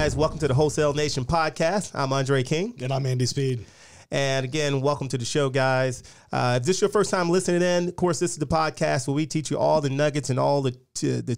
guys? Welcome to the Wholesale Nation Podcast. I'm Undrea King. And I'm Andy Speed. And again, welcome to the show, guys. If this is your first time listening in, of course, this is the podcast where we teach you all the nuggets and all the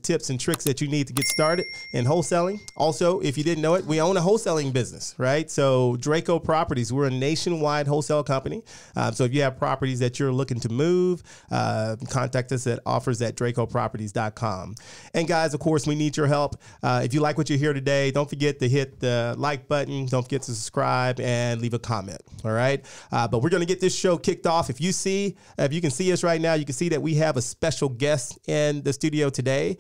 tips and tricks that you need to get started in wholesaling. Also, if you didn't know it, we own a wholesaling business, right? So Drayco Properties, we're a nationwide wholesale company. So if you have properties that you're looking to move, contact us at offers@draycoproperties.com. And guys, of course, we need your help. If you like what you hear today, don't forget to hit the like button. Don't forget to subscribe and leave a comment. All right. But we're going to get this show kicked off. If you can see us right now, you can see that we have a special guest in the studio today.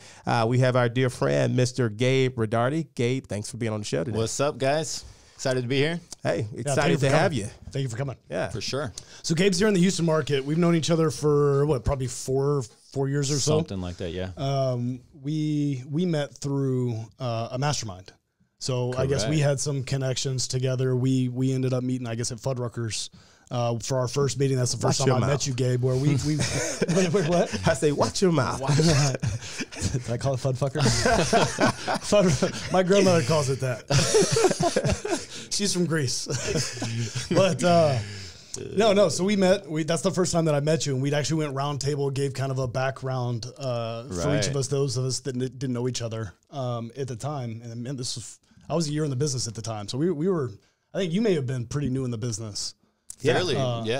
We have our dear friend, Mr. Gabe Rodarte. Gabe, thanks for being on the show today. What's up, guys? Excited to be here. Hey, excited to have you. Thank you for coming. Yeah, for sure. So Gabe's here in the Houston market. We've known each other for probably four years or so. Something like that, yeah. We met through a mastermind. So Correct. I guess we had some connections together. We ended up meeting, I guess, at Fuddruckers for our first meeting. That's the first time I met you, Gabe. Where we wait, what? I say, watch your mouth. Did I call it Fuddfucker? My grandmother calls it that. She's from Greece. But no. So we met. That's the first time that I met you, and we actually went round table, gave kind of a background for each of us. Those of us that didn't know each other at the time, and man, I was a year in the business at the time, so we were. I think you may have been pretty new in the business. Fairly,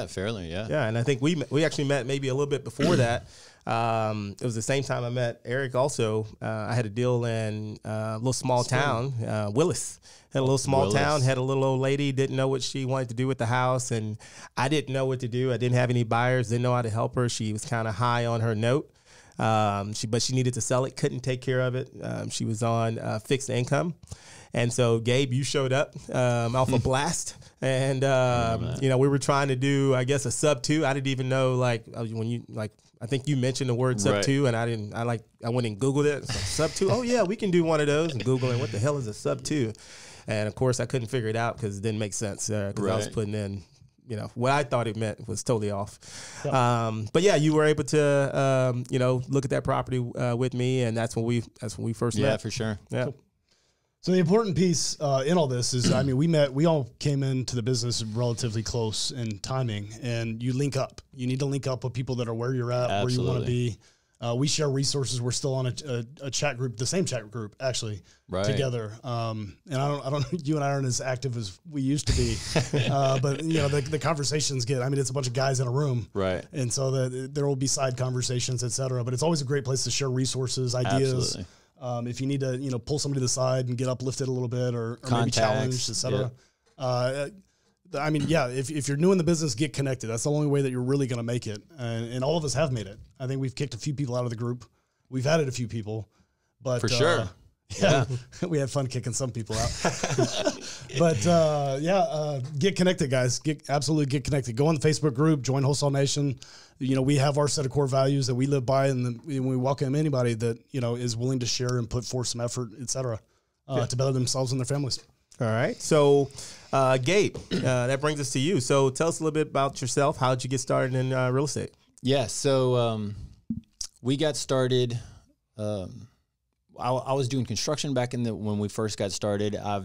fairly. Yeah, and I think we actually met maybe a little bit before that. It was the same time I met Eric also. I had a deal in a little small town, Willis. Had a little small town, had a little old lady, didn't know what she wanted to do with the house, and I didn't know what to do. I didn't have any buyers, didn't know how to help her. She was kind of high on her note, but she needed to sell it, couldn't take care of it. She was on fixed income. And so, Gabe, you showed up off a blast, and we were trying to do, I guess, a sub 2. I didn't even know I think you mentioned the word sub 2, and I went and Googled it. So, sub 2, oh yeah, we can do one of those. And Googling, what the hell is a sub 2? And of course, I couldn't figure it out because it didn't make sense because I was putting in, what I thought it meant was totally off. Yeah. But yeah, you were able to, look at that property with me, and that's when we first met. Yeah, for sure. Yeah. Cool. So the important piece in all this is, we all came into the business relatively close in timing, and you link up. You need to link up with people that are where you're at, where you want to be. We share resources. We're still on a chat group, the same chat group actually, together. And I don't, you and I aren't as active as we used to be, but the conversations it's a bunch of guys in a room, right? And so there will be side conversations, et cetera. But it's always a great place to share resources, ideas. Absolutely. If you need to, pull somebody to the side and get uplifted a little bit or maybe challenged, et cetera. Yeah. If you're new in the business, get connected. That's the only way that you're really going to make it. And all of us have made it. I think we've kicked a few people out of the group. We've added a few people, but for sure. Yeah. We had fun kicking some people out, but get connected, guys. Absolutely get connected. Go on the Facebook group, join Wholesale Nation. We have our set of core values that we live by, and we welcome anybody that, is willing to share and put forth some effort, et cetera, to better themselves and their families. All right. So, Gabe, that brings us to you. So tell us a little bit about yourself. How did you get started in real estate? Yeah. So, we got started, I was doing construction back when we first got started. I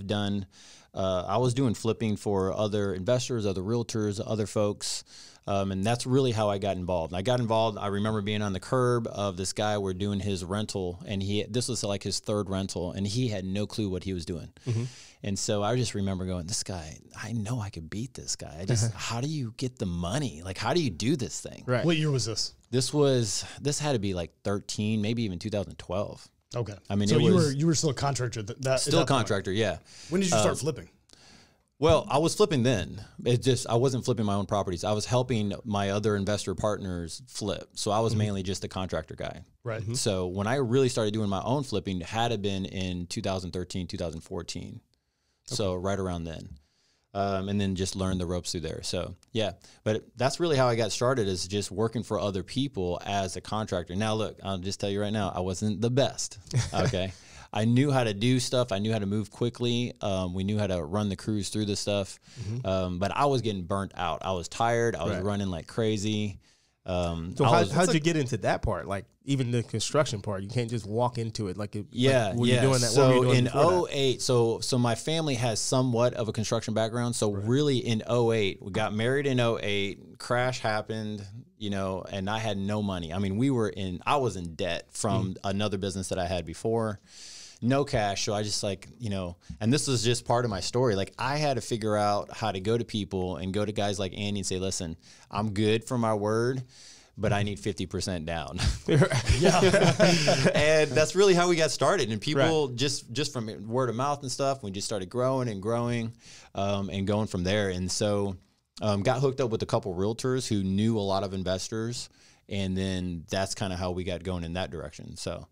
was doing flipping for other investors, other realtors, other folks. And that's really how I got involved. I remember being on the curb of this guy. We're doing his rental, and this was like his third rental, and he had no clue what he was doing. Mm-hmm. And so I just remember going, this guy, I know I could beat this guy. How do you get the money? Like, how do you do this thing? Right. What year was this? This had to be like 13, maybe even 2012. Okay. So you were still a contractor. Still a contractor, yeah. When did you start flipping? Well, I was flipping then. I wasn't flipping my own properties. I was helping my other investor partners flip. So I was mainly just a contractor guy. Right. Mm-hmm. So when I really started doing my own flipping, it had to been in 2013, 2014. Okay. So right around then. And then just learn the ropes through there. So yeah, but that's really how I got started, is just working for other people as a contractor. Now look, I'll just tell you right now, I wasn't the best. Okay. I knew how to do stuff. I knew how to move quickly. We knew how to run the crews through the stuff. Mm-hmm. But I was getting burnt out. I was tired. I was running like crazy. So how'd you get into that part? Like even the construction part, you can't just walk into it. Like, yeah. Were you doing that? So in 2008, so my family has somewhat of a construction background. So really in 2008, we got married in 2008, crash happened, you know, and I had no money. I mean, I was in debt from another business that I had before. No cash. So I just like, you know, and this was just part of my story. Like I had to figure out how to go to people and go to guys like Andy and say, listen, I'm good for my word, but I need 50% down. And that's really how we got started. And people just from word of mouth and stuff, we just started growing and growing and going from there. And so got hooked up with a couple realtors who knew a lot of investors. And then that's kind of how we got going in that direction. So,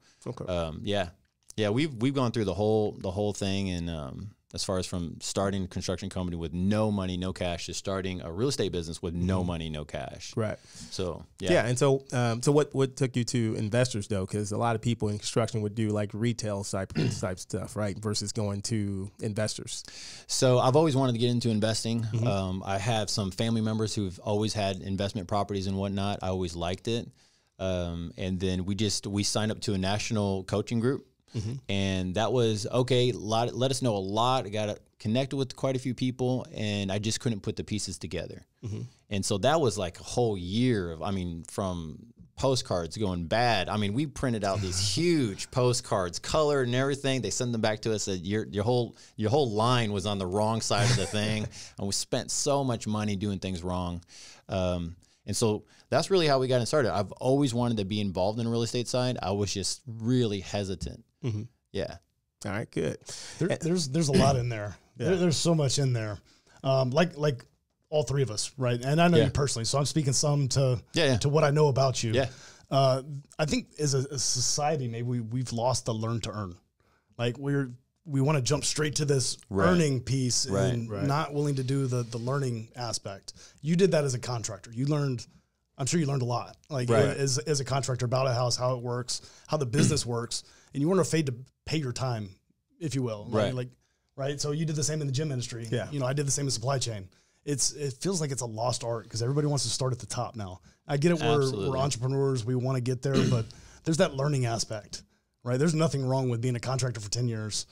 yeah, we've gone through the whole thing, and as far as from starting a construction company with no money, no cash, to starting a real estate business with no money, no cash. Right. So and so what took you to investors though? Because a lot of people in construction would do like retail type stuff, right? Versus going to investors. So I've always wanted to get into investing. I have some family members who've always had investment properties and whatnot. I always liked it, and then we signed up to a national coaching group. And that was okay. Let us know a lot. I got connected with quite a few people, and I just couldn't put the pieces together. And so that was like a whole year of, from postcards going bad. I mean, we printed out these huge postcards, colored and everything. They sent them back to us. Said your whole line was on the wrong side of the thing, and we spent so much money doing things wrong. And so that's really how we got started. I've always wanted to be involved in the real estate side. I was just really hesitant. Yeah. All right, good. There's a lot in there. There's so much in there. Like all three of us, right? And I know you personally, so I'm speaking some to what I know about you. Yeah. I think as a society, maybe we've lost the learn to earn. Like we want to jump straight to this earning piece and not willing to do the learning aspect. You did that as a contractor. I'm sure you learned a lot, as a contractor, about a house, how it works, how the business works, and you weren't afraid to pay your time, if you will. Right. So you did the same in the gym industry. Yeah. You know, I did the same in supply chain. It feels like it's a lost art because everybody wants to start at the top now. I get it. We're entrepreneurs. We want to get there, but there's that learning aspect, right? There's nothing wrong with being a contractor for 10 years,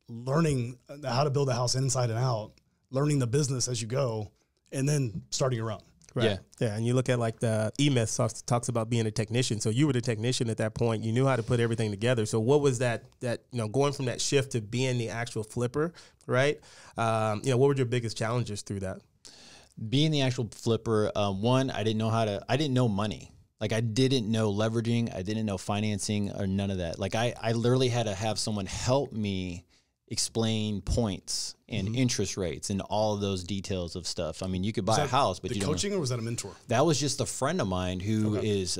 learning how to build a house inside and out, learning the business as you go, and then starting your own. Right. Yeah. And you look at like the E-Myth talks about being a technician. So you were the technician at that point. You knew how to put everything together. So what was that going from that shift to being the actual flipper, right? What were your biggest challenges through that? Being the actual flipper, one, I didn't know money. Like I didn't know leveraging. I didn't know financing or none of that. Like I literally had to have someone help me explain points and interest rates and all of those details of stuff. I mean, you could buy a house, but you coaching, or was that a mentor? That was just a friend of mine who is,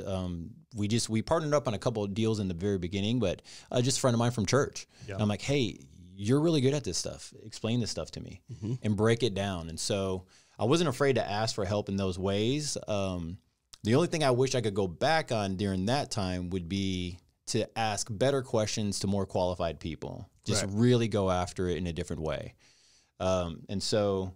we partnered up on a couple of deals in the very beginning, but just a friend of mine from church. Yeah. And I'm like, hey, you're really good at this stuff. Explain this stuff to me and break it down. And so I wasn't afraid to ask for help in those ways. The only thing I wish I could go back on during that time would be to ask better questions to more qualified people. Just really go after it in a different way. And so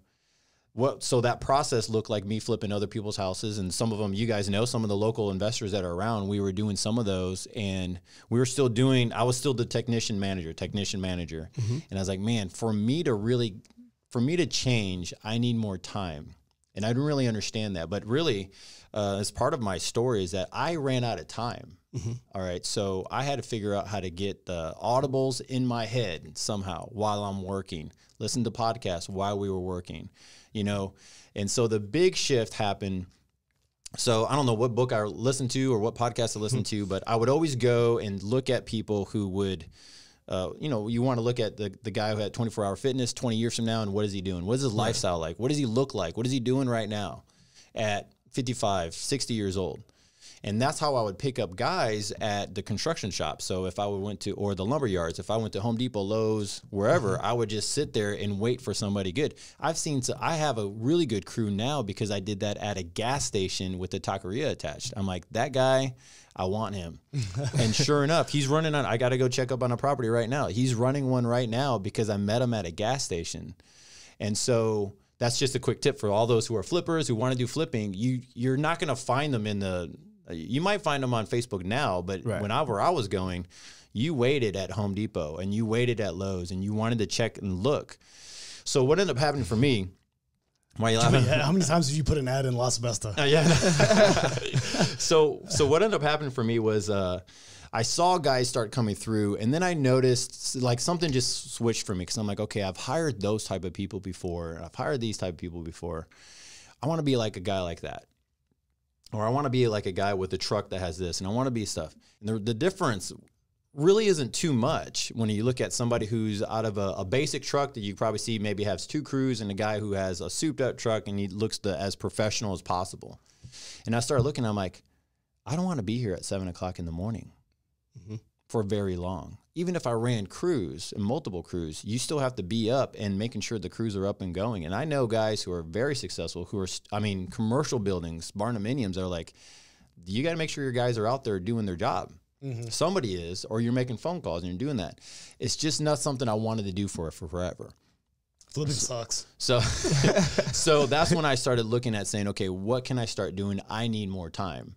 that process looked like me flipping other people's houses, and some of them, you guys know, some of the local investors that are around, we were doing some of those, and I was still the technician manager. And I was like, man, for me to change, I need more time. And I didn't really understand that, but really, as part of my story is that I ran out of time. All right. So I had to figure out how to get the audibles in my head somehow while I'm working, listen to podcasts while we were working, and so the big shift happened. So I don't know what book I listened to or what podcast I listened to, but I would always go and look at people who would, you want to look at the guy who had 24-hour fitness 20 years from now, and what is he doing? What is his lifestyle like? What does he look like? What is he doing right now at 55, 60 years old? And that's how I would pick up guys at the construction shop. So if I went to, or the lumber yards, if I went to Home Depot, Lowe's, wherever, I would just sit there and wait for somebody good. I have a really good crew now because I did that at a gas station with the taqueria attached. I'm like, that guy, I want him. And sure enough, he's running on, I got to go check up on a property right now. He's running one right now because I met him at a gas station. And so that's just a quick tip for all those who are flippers who want to do flipping. You're not going to find them you might find them on Facebook now, but whenever I was going, you waited at Home Depot and you waited at Lowe's and you wanted to check and look. So what ended up happening for me, why are you laughing? How many times have you put an ad in Las Vesta? Yeah. So what ended up happening for me was I saw guys start coming through, and then I noticed like something just switched for me, because I'm like, okay, I've hired those type of people before. I've hired these type of people before. I want to be like a guy like that. Or I want to be like a guy with a truck that has this, and I want to be stuff. And the difference really isn't too much when you look at somebody who's out of a basic truck that you probably see maybe has 2 crews, and a guy who has a souped up truck and he looks as professional as possible. And I started looking, I'm like, I don't want to be here at 7 o'clock in the morning for very long. Even if I ran crews and multiple crews, you still have to be up and making sure the crews are up and going. And I know guys who are very successful who are, commercial buildings, barndominiums are like, you got to make sure your guys are out there doing their job. Somebody is, or you're making phone calls and you're doing that. It's just not something I wanted to do for forever. Flipping sucks. So that's when I started looking at saying, okay, what can I start doing? I need more time.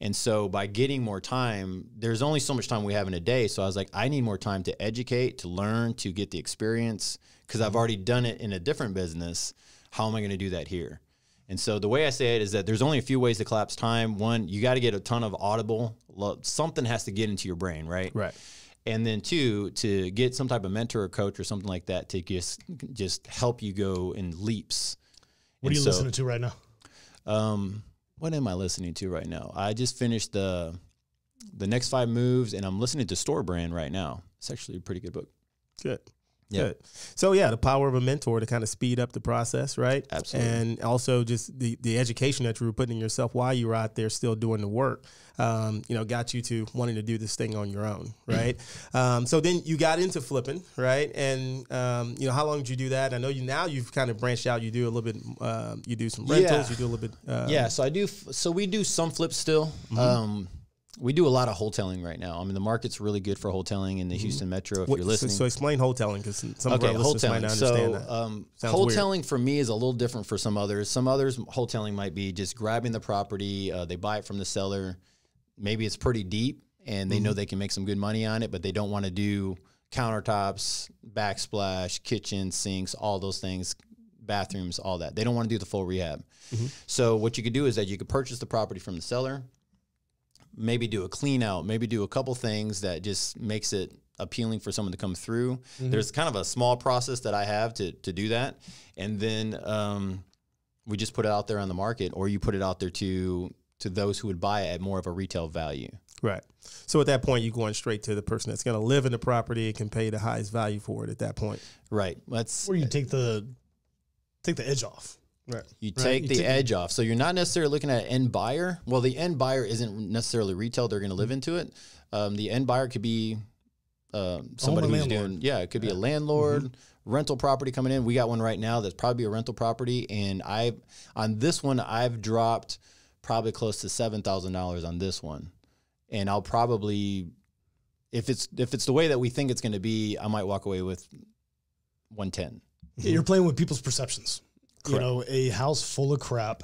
And so by getting more time, there's only so much time we have in a day. So I was like, I need more time to educate, to learn, to get the experience, because I've already done it in a different business. How am I going to do that here? And so the way I say it is that there's only a few ways to collapse time. One, you got to get a ton of audible. Something has to get into your brain, right? Right. And then 2, to get some type of mentor or coach or something like that to just help you go in leaps. What are you listening to right now? What am I listening to right now? I just finished the Next 5 Moves, and I'm listening to Store Brand right now. It's actually a pretty good book. Good. Yeah. Good. So yeah, the power of a mentor to kind of speed up the process, right? Absolutely. And also just the education that you were putting in yourself while you were out there still doing the work, got you to wanting to do this thing on your own, right? So then you got into flipping, right? And how long did you do that? I know you've kind of branched out. You do a little bit. You do some rentals. You do a little bit. So I do. So we do some flips still. We do a lot of wholesaling right now. I mean, the market's really good for wholesaling in the Houston metro. If you're listening, so explain wholesaling, because some of our listeners might not understand that. Wholesaling for me is a little different for some others. Some others, wholesaling might be just grabbing the property. They buy it from the seller. Maybe it's pretty deep, and they know they can make some good money on it, but they don't want to do countertops, backsplash, kitchen, sinks, all those things, bathrooms, all that. They don't want to do the full rehab. So what you could do is that you could purchase the property from the seller, maybe do a clean out, maybe do a couple things that just makes it appealing for someone to come through. There's kind of a small process that I have to do that. And then we just put it out there on the market, or you put it out there to those who would buy it at more of a retail value. Right. So at that point, you're going straight to the person that's going to live in the property and can pay the highest value for it at that point. Right. That's where you take the edge off. Right. You take the edge off. So you're not necessarily looking at an end buyer. Well, the end buyer isn't necessarily retail. They're going to live into it. The end buyer could be somebody who's doing, it could be a landlord, rental property coming in. We got one right now that's probably a rental property. And on this one, I've dropped probably close to $7,000 on this one. And I'll probably, if it's the way that we think it's going to be, I might walk away with 110. Yeah, you're playing with people's perceptions. Correct. A house full of crap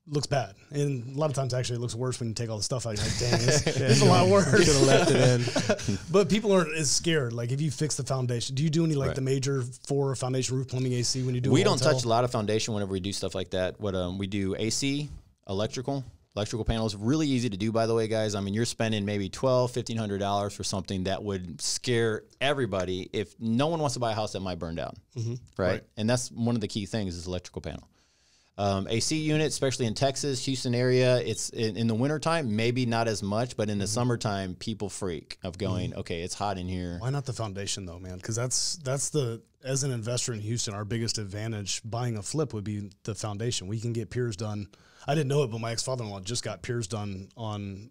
looks bad. And a lot of times, actually, it looks worse when you take all the stuff out. You're like, dang, it's a lot worse. You should have left it in. But people aren't as scared. Like, if you fix the foundation, do you do any, the major 4 foundation, roof, plumbing, AC when you do it? We don't touch a lot of foundation whenever we do stuff like that. What we do AC, electrical panels, really easy to do, by the way, guys. I mean, you're spending maybe $1,200, $1,500 for something that would scare everybody if no one wants to buy a house that might burn down, right? And that's one of the key things is electrical panel. AC unit, especially in Texas, Houston area, it's in the wintertime, maybe not as much, but in the summertime, people freak of going, okay, it's hot in here. Why not the foundation though, man? Because that's as an investor in Houston, our biggest advantage buying a flip would be the foundation. We can get piers done. I didn't know it, but my ex-father-in-law just got piers done on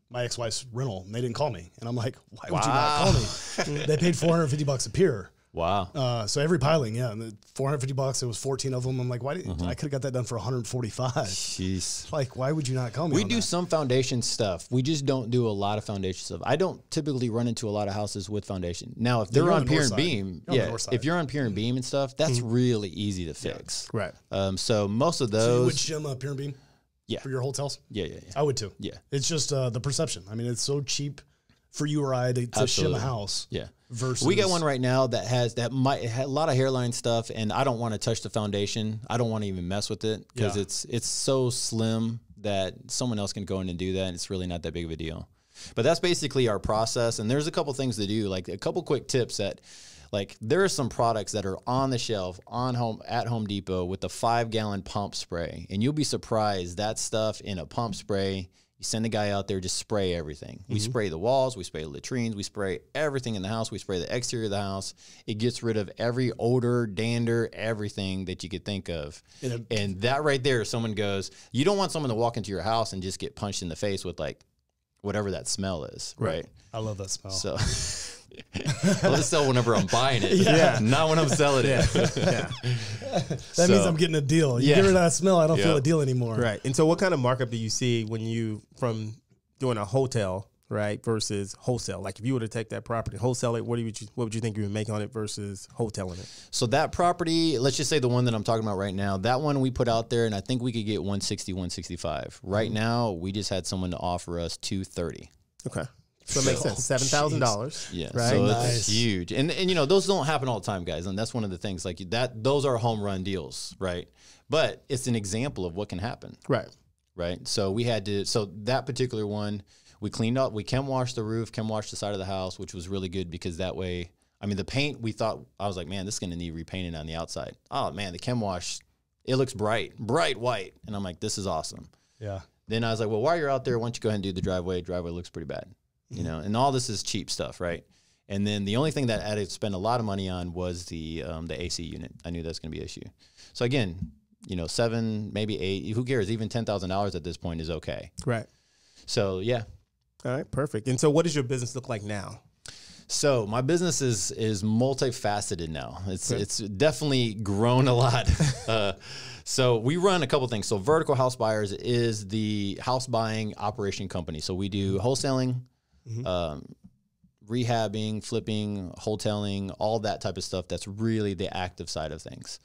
my ex-wife's rental, and they didn't call me. And I'm like, why would you not call me? They paid $450 a pier. Wow. So every piling, yeah, and $450. It was 14 of them. I'm like, why did I could have got that done for 145? Jeez. Like, why would you not call me? We on do that? some foundation stuff. We just don't do a lot of foundation stuff. I don't typically run into a lot of houses with foundation. Now, if they're you're on on the pier north and side. beam, You're on the north side. if you're on pier and beam and stuff, that's really easy to fix. Right. So most of So you would those, shim pier and beam, Yeah. for your hotels. yeah. I would too. Yeah. It's just the perception. I mean, it's so cheap for you or I to shim Absolutely. a house. Yeah. Versus We got one right now that might have a lot of hairline stuff, and I don't want to touch the foundation. I don't want to even mess with it because Yeah. it's so slim that someone else can go in and do that, and it's really not that big of a deal. But that's basically our process, and there's a couple things to do, like a couple quick tips that, like, there are some products that are on the shelf at Home Depot with the 5-gallon pump spray, and you'll be surprised that stuff in a pump spray. You send a guy out there, just spray everything. We spray the walls, we spray the latrines, we spray everything in the house, we spray the exterior of the house. It gets rid of every odor, dander, everything that you could think of. And that right there, someone goes, you don't want someone to walk into your house and just get punched in the face with, like, whatever that smell is, right? I love that smell. So I'll just sell whenever I'm buying it, not when I'm selling it. That means I'm getting a deal. You get rid of that smell, I don't feel a deal anymore. Right. And so what kind of markup do you see when you, from doing a hotel, right, versus wholesale? Like if you were to take that property, wholesale it, what would you think you would make on it versus wholesaling it? So that property, let's just say the one that I'm talking about right now, that one we put out there, and I think we could get 160, 165. Right now, we just had someone to offer us 230. Okay. So it makes sense. $7,000. Yeah, Right. so Nice. it's huge, and you know those don't happen all the time, guys, and that's one of the things like that. Those are home run deals, right? But it's an example of what can happen, Right. right? So we had to. So that particular one, we cleaned up. We chem washed the roof, chem washed the side of the house, which was really good because that way, I mean, the paint. We thought I was like, man, this is gonna need repainting on the outside. Oh man, the chem wash, it looks bright white, and I'm like, this is awesome. Yeah. Then I was like, well, while you're out there, why don't you go ahead and do the driveway? Driveway looks pretty bad. You know, and all this is cheap stuff, right? And then the only thing that I had to spend a lot of money on was the AC unit. I knew that's going to be an issue. So again, you know, 7, maybe 8. Who cares? Even $10,000 at this point is okay. Right. So yeah. All right. Perfect. And so, what does your business look like now? So my business is multifaceted now. It's definitely grown a lot. So we run a couple things. So Vertical House Buyers is the house buying operation company. So we do wholesaling, rehabbing, flipping, wholesaling, all that type of stuff. That's really the active side of things.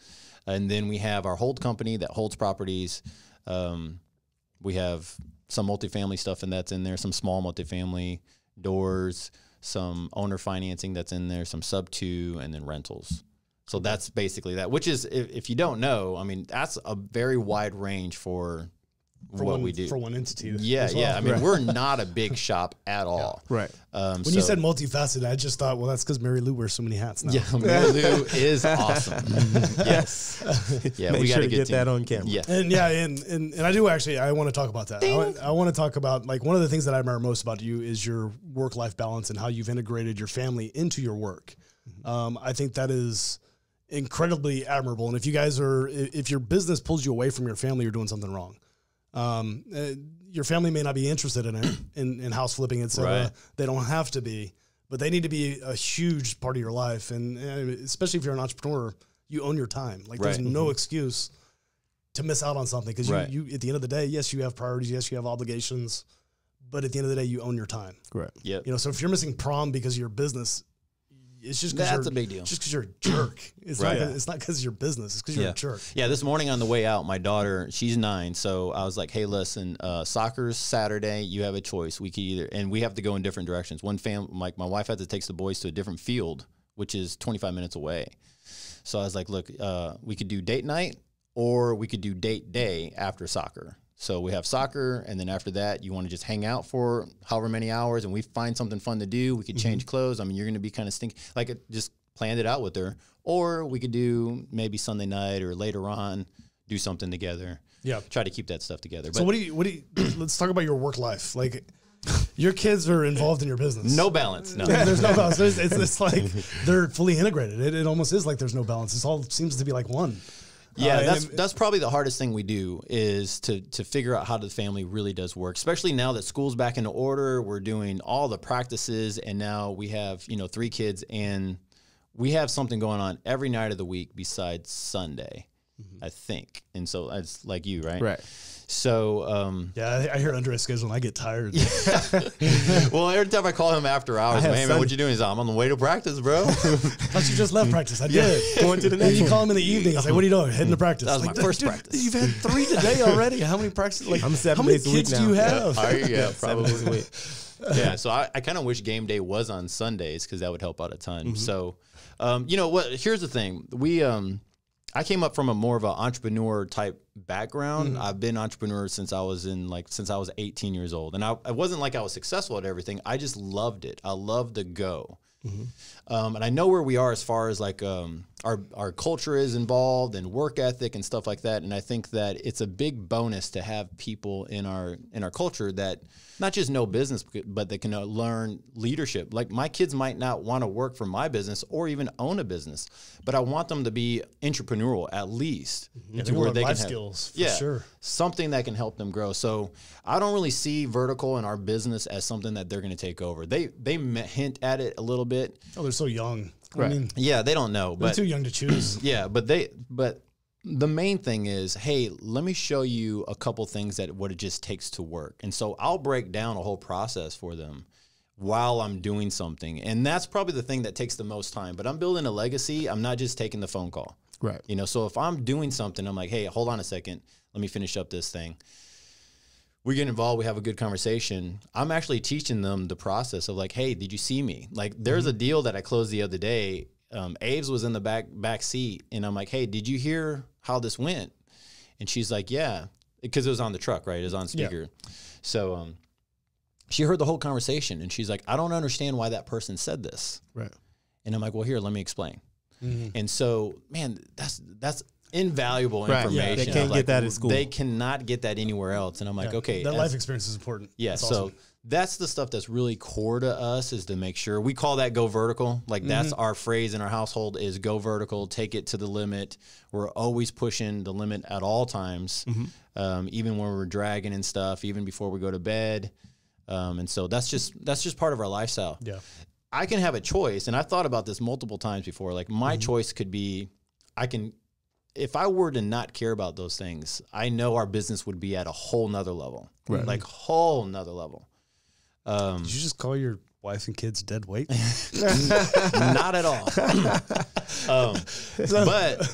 And then we have our hold company that holds properties. We have some multifamily stuff, and that's in there, some small multifamily, doors, some owner financing that's in there, some sub 2, and then rentals. So that's basically that, which is, if you don't know, I mean, that's a very wide range for what we do. For one entity. Yeah, as well. yeah. I mean, we're not a big shop at all. Right. When you said multifaceted, I just thought, well, that's because Mary Lou wears so many hats now. Yeah, Mary Lou is awesome. Yes. Yeah, Make we sure got to get that on camera. Yeah. And yeah, and I do actually, I want to talk about that. I want to talk about, like, one of the things that I admire most about you is your work-life balance and how you've integrated your family into your work. I think that is incredibly admirable. And if you guys if your business pulls you away from your family, you're doing something wrong. Your family may not be interested in it, in house flipping, etc. Right. They don't have to be, but they need to be a huge part of your life. And especially if you're an entrepreneur, you own your time. Like, there's no excuse to miss out on something, because you at the end of the day, yes, you have priorities, yes, you have obligations, but at the end of the day, you own your time. Correct. Yep. You know, so if you're missing prom because of your business, it's just because That's a big deal. Just because you're a jerk. It's Right. not. It's not because of your business. It's because you're a jerk. Yeah, this morning on the way out, my daughter, she's 9, so I was like, hey, listen, soccer's Saturday. You have a choice. We could either, and we have to go in different directions. My wife had to take the boys to a different field, which is 25 minutes away. So I was like, look, we could do date night, or we could do date day after soccer. So we have soccer, and then after that, you want to just hang out for however many hours, and we find something fun to do. We could change clothes. I mean, you're going to be kind of stinky. Like, just planned it out with her. Or we could do maybe Sunday night or later on, do something together. Yeah. Try to keep that stuff together. So But what do you, let's talk about your work life. Like, your kids are involved in your business. no balance. No. There's no balance. It's like they're fully integrated. It almost is like there's no balance. It all seems to be like one. Yeah, that's probably the hardest thing we do is to figure out how the family really does work, especially now that school's back into order. We're doing all the practices, and now we have 3 kids, and we have something going on every night of the week besides Sunday, I think. And so it's like you, right? Right. So, yeah, I hear Undrea's schedule and I get tired. well, every time I call him after hours, hey, man, what you doing? He's like, I'm on the way to practice, bro. Thought you just left practice. I did. Going to the And next you one. call him in the evening. It's like, what are you doing? Heading to practice. That was like, my first dude, practice. You've had 3 today already. How many practices? Like, I'm 7 how many days a week kids now. do you have? Yeah, 7 days a week. Yeah, so I kind of wish game day was on Sundays because that would help out a ton. So, you know what? Here's the thing: I came up from a more of an entrepreneur type background. I've been entrepreneur since I was 18 years old, and I wasn't like I was successful at everything. I just loved it. I loved to go. And I know where we are as far as like our culture is involved and work ethic and stuff like that. And I think that it's a big bonus to have people in our culture that not just know business, but they can learn leadership. Like my kids might not want to work for my business or even own a business, but I want them to be entrepreneurial at least to where they can have skills. For sure. something that can help them grow. So I don't really see vertical in our business as something that they're going to take over. They hint at it a little bit. Oh, they're so young. Right. I mean, Yeah, they don't know, they're but too young to choose. yeah, but the main thing is, hey, let me show you a couple things that what it just takes to work. And so I'll break down a whole process for them while I'm doing something. And that's probably the thing that takes the most time. But I'm building a legacy. I'm not just taking the phone call. Right. You know, so if I'm doing something, I'm like, hey, hold on a second. Let me finish up this thing. We get involved. We have a good conversation. I'm actually teaching them the process of like, hey, did you see me? Like there's a deal that I closed the other day. Aves was in the back seat, and I'm like, hey, did you hear how this went? And she's like, yeah, because it was on the truck, right? It was on speaker. Yeah. So she heard the whole conversation, and she's like, I don't understand why that person said this. Right. And I'm like, well, here, let me explain. And so, man, that's invaluable information. Yeah, they can't get that at school. They cannot get that anywhere else. And I'm like, okay. That life experience is important. Yeah, That's so awesome. that's the stuff that's really core to us is to make sure we call that go vertical. Like that's our phrase in our household is go vertical, take it to the limit. We're always pushing the limit at all times, even when we're dragging and stuff, even before we go to bed. And so that's just part of our lifestyle. Yeah. I can have a choice, and I've thought about this multiple times before. Like my choice could be, if I were to not care about those things, I know our business would be at a whole nother level, like whole nother level. Did you just call your wife and kids dead weight? Not at all. But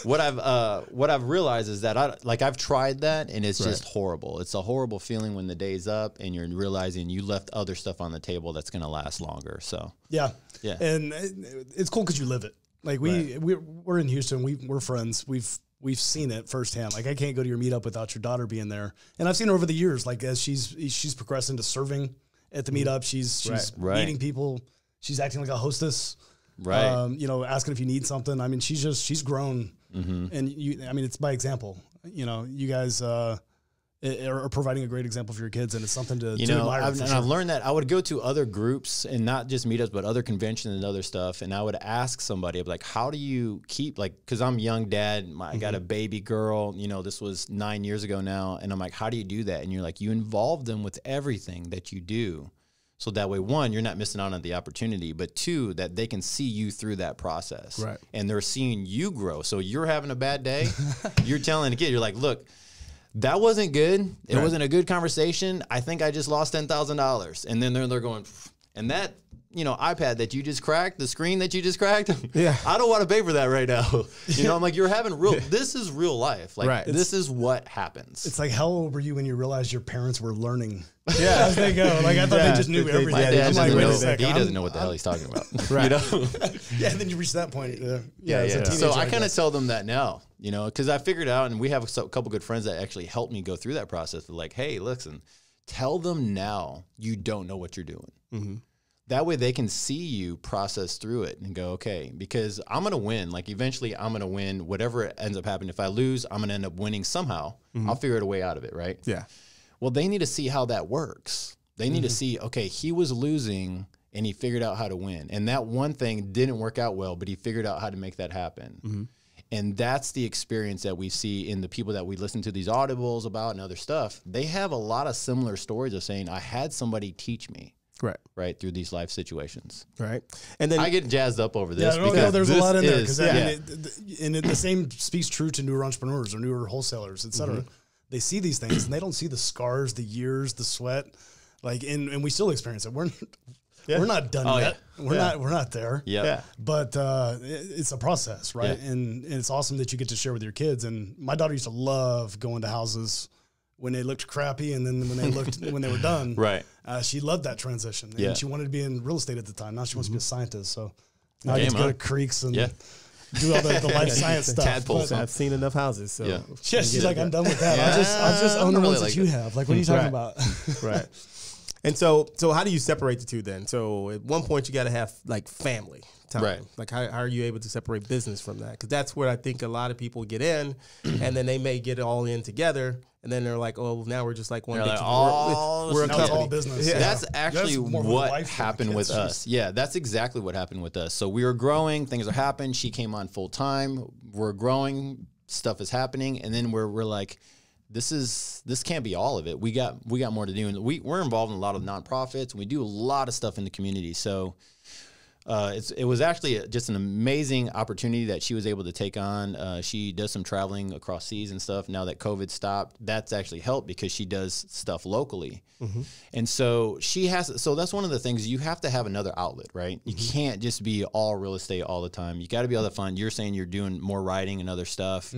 what I've realized is that I've tried that, and it's just horrible. It's a horrible feeling when the day's up and you're realizing you left other stuff on the table that's going to last longer. So Yeah. Yeah. And it's cool because you live it. Like we're in Houston. We're friends. We've seen it firsthand. Like I can't go to your meetup without your daughter being there. And I've seen her over the years. Like as she's progressed into serving at the meetup, she's meeting people. She's acting like a hostess. Right. You know, asking if you need something. I mean, she's grown. And it's by example. You know, you guys are providing a great example for your kids, and it's something to admire. I've learned that I would go to other groups and not just meetups, but other conventions and other stuff. And I would ask somebody, I'd be like, how do you keep, like, because I'm a young dad, I got a baby girl, you know, this was 9 years ago now. And I'm like, how do you do that? And you're like, you involve them with everything that you do. So that way, one, you're not missing out on the opportunity, but two, that they can see you through that process. Right. And they're seeing you grow. So you're having a bad day. You're telling the kid, you're like, look, that wasn't good. It wasn't a good conversation. I think I just lost $10,000. And then they're going, and that, you know, iPad that you just cracked, the screen that you just cracked. I don't want to pay for that right now. You know, I'm like, you're having this is real life. Like, this is what happens. It's like, how old were you when you realized your parents were learning? As they go. Like, I thought they just knew everything. My dad doesn't know what the hell he's talking about. You know? And then you reach that point. So I kind of tell them that now, you know, because I figured out, and we have a couple good friends that actually helped me go through that process. They're like, hey, listen, tell them now you don't know what you're doing. That way they can see you process through it and go, okay, because I'm going to win. Like eventually I'm going to win whatever ends up happening. If I lose, I'm going to end up winning somehow. I'll figure a way out of it, right? Yeah. Well, they need to see how that works. They need to see, okay, he was losing and he figured out how to win. And that one thing didn't work out well, but he figured out how to make that happen. And that's the experience that we see in the people that we listen to these audibles about and other stuff. They have a lot of similar stories of saying, I had somebody teach me. right through these life situations. Right. And then I get jazzed up over this. Yeah, there's a lot in there. Because the the same speaks true to newer entrepreneurs or newer wholesalers, et cetera. They see these things and they don't see the scars, the years, the sweat, like, and we still experience it. We're not done yet. We're not there. Yeah. But it's a process, right? Yeah. And it's awesome that you get to share with your kids. And my daughter used to love going to houses when they looked crappy, and then when they were done, right? She loved that transition, and she wanted to be in real estate at the time. Now she wants to be a scientist. So now I get to go to creeks and do all the life science stuff. Tadpoles. I've seen enough houses, so she's like, I'm done with that. I'll just own the ones that you have. Like, what are you talking about? Right. And so how do you separate the two then? So at one point you got to have like family time. Right. Like how are you able to separate business from that? Because that's where I think a lot of people get in, and then they may get it all in together, and then they're like, oh, now we're just like one big we're a company. All business. Yeah. That's actually what happened with us. Yeah, that's exactly what happened with us. So we were growing, things are happening. She came on full time. We're growing, stuff is happening, and then we're like, this can't be all of it. We got more to do, and we're involved in a lot of nonprofits. We do a lot of stuff in the community. So it was actually just an amazing opportunity that she was able to take on. She does some traveling across seas and stuff. Now that COVID stopped, that's actually helped because she does stuff locally. And so so that's one of the things, you have to have another outlet, right? You can't just be all real estate all the time. You got to be able to find, you're saying you're doing more writing and other stuff,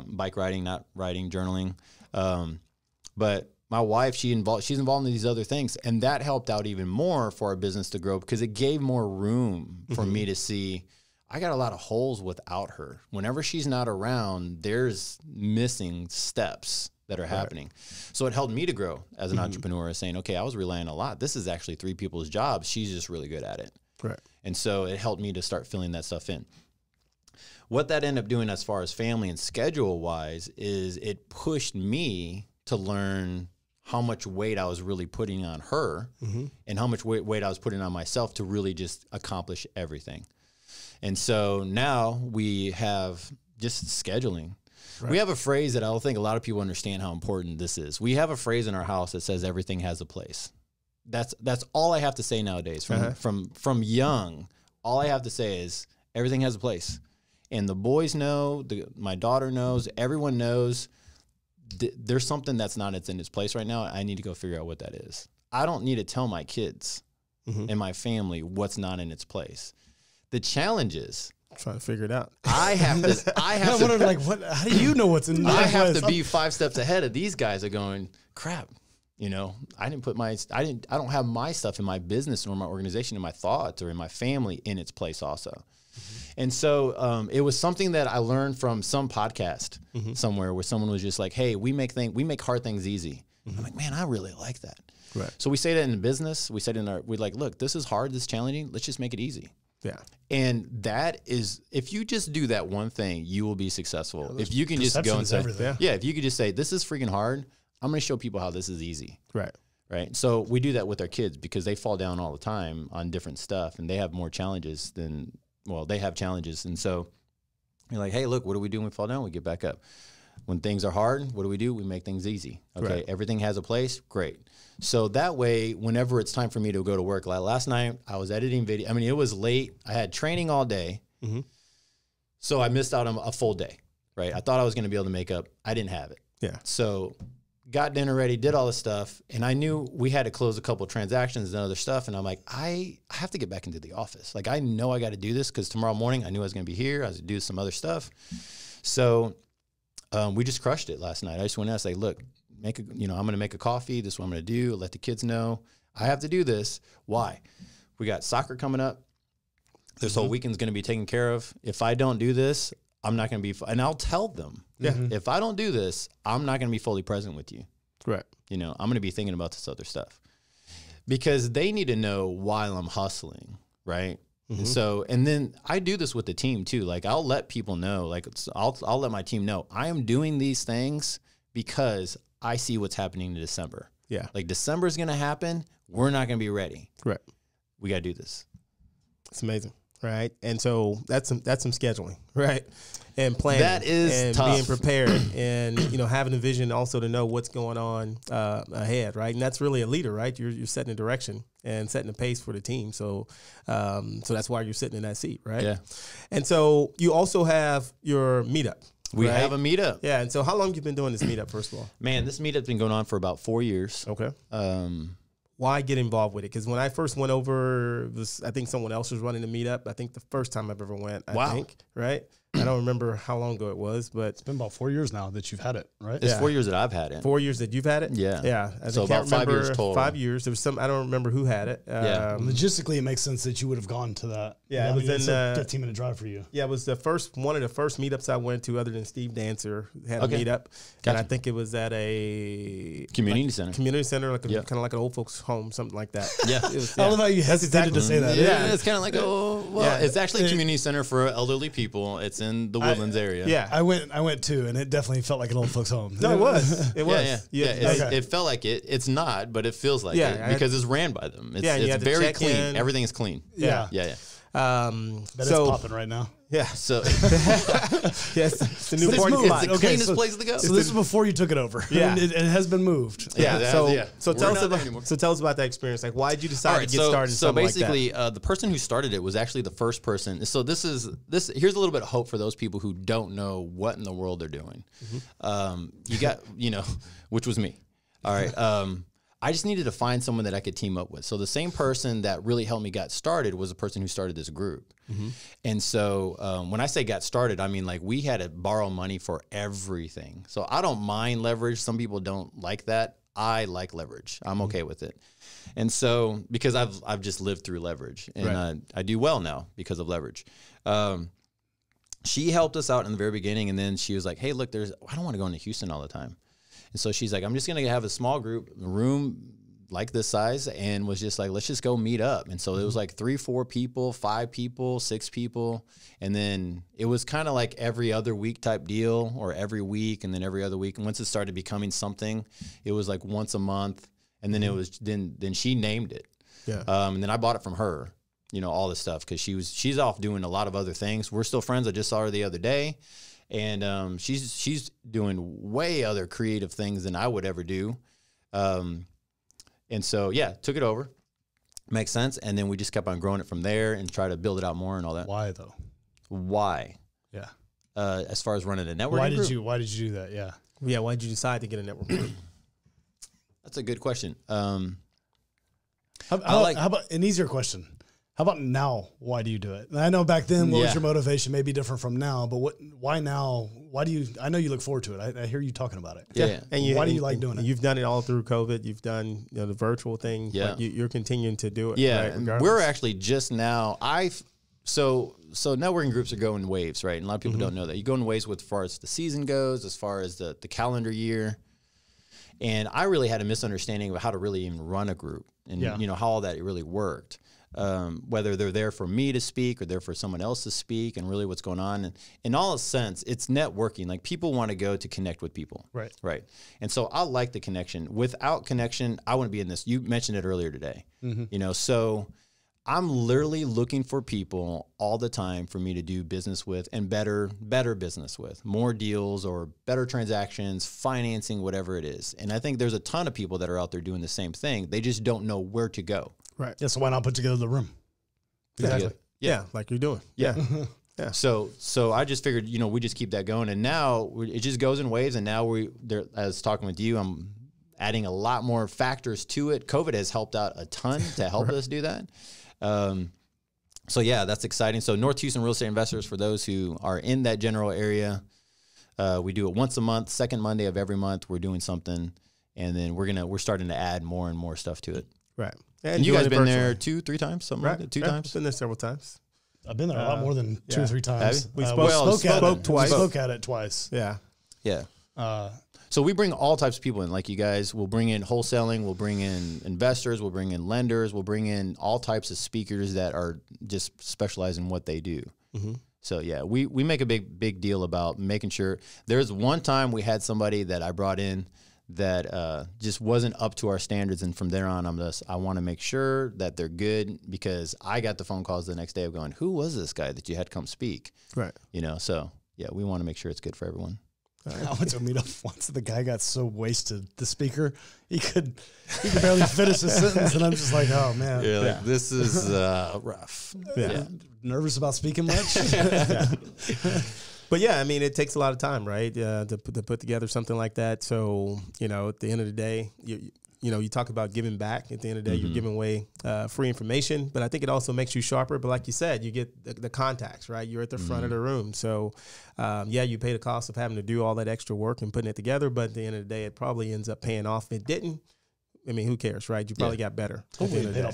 bike riding, not writing, journaling. But my wife, she's involved in these other things, and that helped out even more for our business to grow because it gave more room for me to see. I got a lot of holes without her. Whenever she's not around, there's missing steps that are happening. So it helped me to grow as an entrepreneur, saying, okay, I was relying a lot. This is actually 3 people's jobs. She's just really good at it. Right. And so it helped me to start filling that stuff in. What that ended up doing as far as family and schedule wise is it pushed me to learn how much weight I was really putting on her and how much weight I was putting on myself to really just accomplish everything. And so now we have just scheduling. Right. We have a phrase that I don't think a lot of people understand how important this is. We have a phrase in our house that says everything has a place. That's all I have to say nowadays. From young, all I have to say is everything has a place. And the boys know, my daughter knows, everyone knows. There's something that's not in its place right now. I need to go figure out what that is. I don't need to tell my kids and my family what's not in its place. The challenge is trying to figure it out. I have to like, what? How do you know what's in? I have to be 5 steps ahead of these guys are going, crap. You know, I don't have my stuff in my business or my organization, in my thoughts or in my family in its place also. And so it was something that I learned from some podcast somewhere where someone was just like, hey, we make hard things easy. I'm like, man, I really like that. Right. So we say that in business. We said we're like, look, this is hard, this is challenging. Let's just make it easy. Yeah. And that is, if you just do that one thing, you will be successful. If you can just go and say, if you could just say, this is freaking hard. I'm going to show people how this is easy. Right. Right. So we do that with our kids because they fall down all the time on different stuff and they have more challenges they have challenges. And so you're like, hey, look, what do we do when we fall down? We get back up. When things are hard, what do? We make things easy. Okay. Right. Everything has a place. Great. So that way, whenever it's time for me to go to work, like last night, I was editing video. I mean, it was late. I had training all day. So I missed out on a full day. Right. I thought I was going to be able to make up. I didn't have it. Yeah. So got dinner ready, did all this stuff, and I knew we had to close a couple of transactions and other stuff, and I'm like, I have to get back into the office. Like, I know I got to do this because tomorrow morning I knew I was going to be here. I was going to do some other stuff. So we just crushed it last night. I just went out and said, look, I'm going to make a coffee. This is what I'm going to do. Let the kids know. I have to do this. Why? We got soccer coming up. This whole weekend's going to be taken care of. If I don't do this, I'm not going to be, and I'll tell them, if I don't do this, I'm not going to be fully present with you. Right. I'm going to be thinking about this other stuff because they need to know while I'm hustling. Right. And then I do this with the team too. Like I'll let people know, like I'll let my team know I am doing these things because I see what's happening in December. Yeah. Like December is going to happen. We're not going to be ready. Right. We got to do this. It's amazing. right? And so that's some scheduling, right? And planning. That is and tough. being prepared, and having a vision also to know what's going on ahead, right? And that's really a leader, right? You're setting a direction and setting a pace for the team. So that's why you're sitting in that seat, right? Yeah. And so you also have your meetup. We right? have a meetup. Yeah. And so how long have you been doing this meetup, first of all? Man, this meetup's been going on for about 4 years. Okay. Why get involved with it? Because when I first went over, I think someone else was running the meetup. I think the first time I've ever went, I think, right? I don't remember how long ago it was, but it's been about 4 years now that you've had it, right? It's 4 years that I've had it. 4 years that you've had it? Yeah. Yeah. So about 5 years total. 5 years. There was I don't remember who had it. Logistically, it makes sense that you would have gone to that. Yeah, it was it's a 15-minute drive for you. Yeah, it was one of the first meetups I went to, other than Steve Dancer had a meetup. Gotcha. And I think it was at a community center, kind of like an old folks home, something like that. Yeah. I love how you hesitated to say that. Yeah, it's kind of like, it's actually a community center for elderly people. It's in the Woodlands area. Yeah, I went too, and it definitely felt like an old folks home. No, it was. It was. Yeah. It felt like it. It's not, but it feels like it because it's ran by them. It's very clean. Everything is clean. Yeah. It's popping right now. Yeah. So yes, it's the new party it's spot. the cleanest place to go. So this is before you took it over. Yeah. it has been moved. Yeah. So tell us about that experience. Like, why did you decide to get started? So basically, like that? The person who started it was actually the first person. So this. Here's a little bit of hope for those people who don't know what in the world they're doing. You got which was me. All right. I just needed to find someone that I could team up with. So the same person that really helped me get started was the person who started this group. And so when I say got started, I mean like we had to borrow money for everything. So I don't mind leverage. Some people don't like that. I like leverage. I'm okay with it. And so because I've just lived through leverage, and I do well now because of leverage. She helped us out in the very beginning, and then she was like, hey, look, I don't want to go into Houston all the time. And so she's like, I'm just going to have a small group, a room like this size, and was just like, let's just go meet up. And so it was like 3, 4 people, 5 people, 6 people. And then it was kind of like every other week type deal, or every week, and then every other week. And once it started becoming something, it was like once a month. And then it was, then she named it. Yeah. And then I bought it from her, all this stuff, because she's off doing a lot of other things. We're still friends. I just saw her the other day. And she's doing way other creative things than I would ever do. And so, took it over. Makes sense. And then we just kept on growing it from there and try to build it out more and all that. Why, though? Why? Yeah. As far as running a network Why group? Why did you do that? Yeah. Yeah, why did you decide to get a network group? That's a good question. How about an easier question? How about now? Why do you do it? And I know back then, what was your motivation? Maybe different from now, but why now? Why do you? I know you look forward to it. I hear you talking about it. Yeah. And why do you like doing it? You've done it all through COVID. You've done the virtual thing. Yeah. Like you're continuing to do it. Yeah. Right, we're actually just now. So networking groups are going in waves, right? And a lot of people don't know that. You go in waves with as far as the season goes, as far as the calendar year. And I really had a misunderstanding of how to really even run a group, and how all that really worked. Whether they're there for me to speak or they're for someone else to speak, and really what's going on. And in all sense, it's networking. Like, people want to go to connect with people. Right. And so I like the connection. Without connection, I wouldn't be in this. You mentioned it earlier today. So I'm literally looking for people all the time for me to do business with, and better business with, more deals or better transactions, financing, whatever it is. And I think there's a ton of people that are out there doing the same thing. They just don't know where to go. Right. Yeah. So why not put together the room? Exactly. Yeah. Like you're doing. Yeah. Yeah. So I just figured, we just keep that going. And now it just goes in waves. And now as talking with you, I'm adding a lot more factors to it. COVID has helped out a ton to help us do that. So that's exciting. So North Houston Real Estate Investors, for those who are in that general area, we do it once a month, second Monday of every month. We're doing something, and then we're starting to add more and more stuff to it. Right. And you guys been there 2-3 times, something like that? 2 times? Been there several times. I've been there a lot more than 2 or 3 times. We spoke twice. We spoke at it twice. Yeah. Yeah. So we bring all types of people in, like you guys. We'll bring in wholesaling, we'll bring in investors, we'll bring in lenders, we'll bring in all types of speakers that are just specialized in what they do. So we make a big deal about making sure. There's one time we had somebody that I brought in that just wasn't up to our standards. And from there on, I want to make sure that they're good, because I got the phone calls the next day of going, who was this guy that you had come speak? Right. You know, so yeah, we want to make sure it's good for everyone. I went to a meetup once. The guy got so wasted. The speaker, he could barely finish his sentence, and I'm just like, oh man, Like, this is rough. Nervous about speaking much. But yeah, I mean, it takes a lot of time, right, to put together something like that. So, you know, at the end of the day, you talk about giving back. At the end of the day, you're giving away free information, but I think it also makes you sharper. But like you said, you get the contacts, right? You're at the front of the room. So, you pay the cost of having to do all that extra work and putting it together, but at the end of the day, it probably ends up paying off. If it didn't, I mean, who cares, right? You probably got better.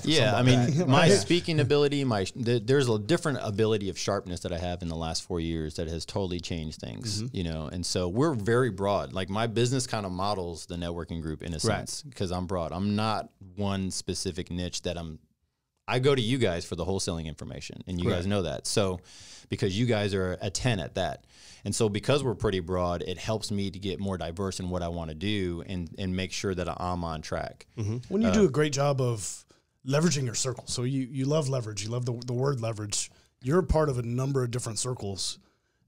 Yeah, I mean, my speaking ability, there's a different ability of sharpness that I have in the last 4 years that has totally changed things, you know. And so we're very broad. Like, my business kind of models the networking group in a sense, because I'm broad. I'm not one specific niche that I go to you guys for the wholesaling information, and you guys know that. So, because you guys are a 10 at that. And so because we're pretty broad, it helps me to get more diverse in what I want to do and make sure that I'm on track. When you do a great job of leveraging your circle, so you love leverage, you love the word leverage, you're a part of a number of different circles.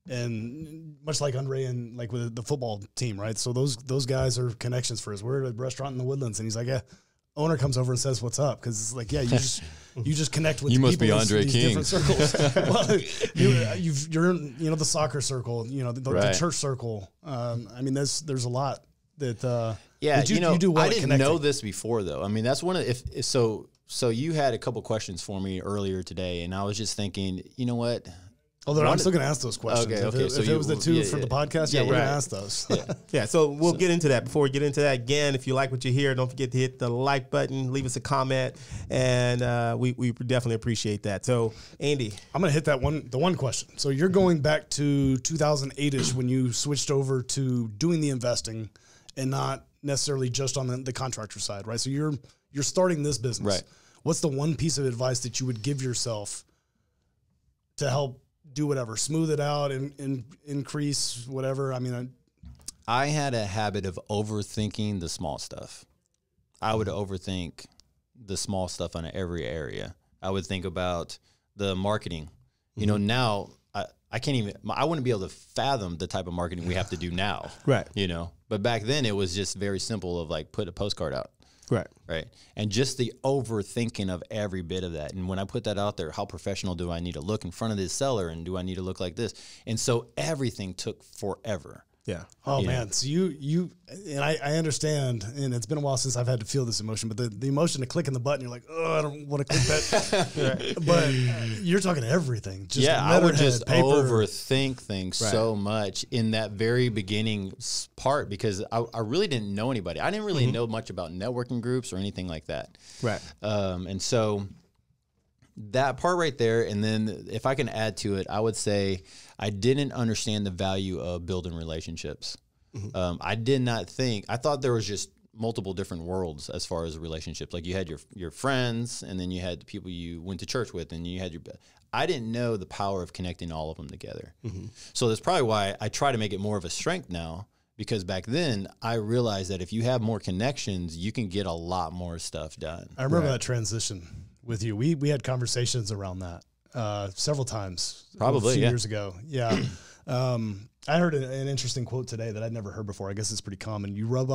And much like Undrea and like with the football team, right? So those guys are connections for us. We're at a restaurant in the Woodlands, and he's like, yeah. Owner comes over and says, "What's up?" Because it's like, yeah, you just connect with. You must people be Undrea King. Different circles. Well, you're in the soccer circle, the church circle. I mean, there's a lot that. You do well I didn't know this before though. I mean, that's one of so you had a couple questions for me earlier today, and I was just thinking, you know what? Although I'm still going to ask those questions. Okay. If it was the two for the podcast, we're going to ask those. So we'll get into that. Before we get into that, again, if you like what you hear, don't forget to hit the like button, leave us a comment, and we definitely appreciate that. So, Andy. I'm going to hit the one question. So you're going back to 2008-ish when you switched over to doing the investing and not necessarily just on the contractor side, right? So you're starting this business. Right. What's the one piece of advice that you would give yourself to help do whatever, smooth it out and increase whatever? I mean, I had a habit of overthinking the small stuff. I would overthink the small stuff on every area. I would think about the marketing. You know, now I can't even, I wouldn't be able to fathom the type of marketing we have to do now. Right. You know, but back then it was just very simple of like, put a postcard out. Right. And just the overthinking of every bit of that. And when I put that out there, how professional do I need to look in front of this seller? And do I need to look like this? And so everything took forever. Yeah. Oh man. So you and I understand, and it's been a while since I've had to feel this emotion, but the emotion of clicking the button, you're like, oh, I don't want to click that. But you're talking everything. Just I would just overthink things so much in that very beginning part, because I really didn't know anybody. I didn't really know much about networking groups or anything like that. Right. And so that part right there, and then if I can add to it, I would say I didn't understand the value of building relationships. I did not think, I thought there was just multiple different worlds as far as relationships. Like you had your friends, and then you had the people you went to church with, and you had I didn't know the power of connecting all of them together. So that's probably why I try to make it more of a strength now, because back then I realized that if you have more connections, you can get a lot more stuff done. I remember that transition with you. We had conversations around that several times. Probably a few years ago. Yeah. I heard an interesting quote today that I'd never heard before. I guess it's pretty common. You rub